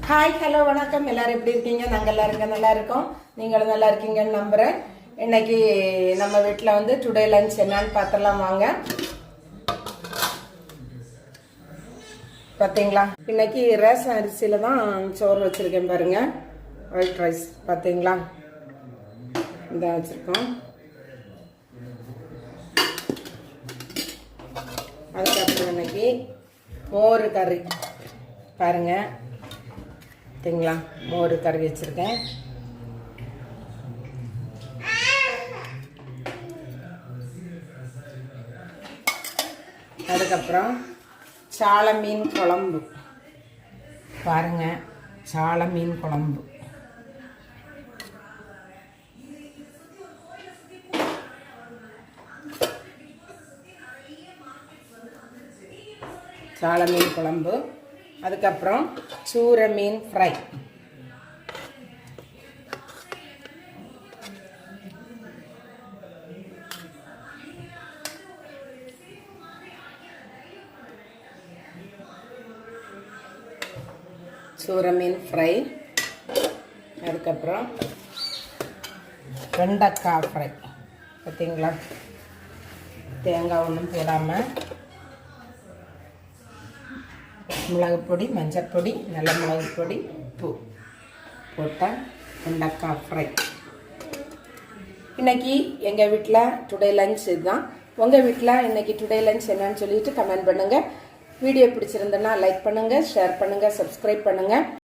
Hi hello வணக்கம். எல்லாரும் எப்படி இருக்கீங்க? நாங்கள் எல்லாருங்க நல்லா இருக்கோம். நீங்களும் நல்லா இருக்கீங்கன்னு நம்புகிறேன். இன்னைக்கு நம்ம வீட்டில் வந்து டுடே லஞ்ச் என்னன்னு பார்த்துடலாம் வாங்க. பார்த்தீங்களா, இன்னைக்கு ரேஷன் அரிசியில் தான் சோறு வச்சுருக்கேன் பாருங்க. ஒயிட் ரைஸ் பார்த்தீங்களா, இதான் வச்சுருக்கோம். அதுக்கப்புறம் இன்னைக்கு மோர் கறி பாருங்க. பார்த்தீங்களா, மோர் கறி வச்சுருக்கேன். அதுக்கப்புறம் சால மீன் குழம்பு பாருங்க. சால மீன் குழம்பு, சால மீன் குழம்பு. அதுக்கப்புறம் சூர மீன் ஃப்ரை. சூர மீன் ஃப்ரை. அதுக்கப்புறம் வெண்டைக்காய் ஃப்ரை. பார்த்தீங்களா, தேங்காய் ஒன்றும் போடாமல் மிளகு பொடி, மஞ்சள் பொடி, நல்ல மிளகு பொடி, உப்பு போட்டால் வெண்டைக்காய் ஃப்ரை. இன்றைக்கி எங்கள் வீட்டில் டுடே லஞ்ச் இதுதான். உங்கள் வீட்டில் இன்றைக்கி டுடே லஞ்ச் என்னன்னு சொல்லிட்டு கமெண்ட் பண்ணுங்கள். வீடியோ பிடிச்சிருந்தேன்னா லைக் பண்ணுங்கள், ஷேர் பண்ணுங்கள், சப்ஸ்கிரைப் பண்ணுங்கள்.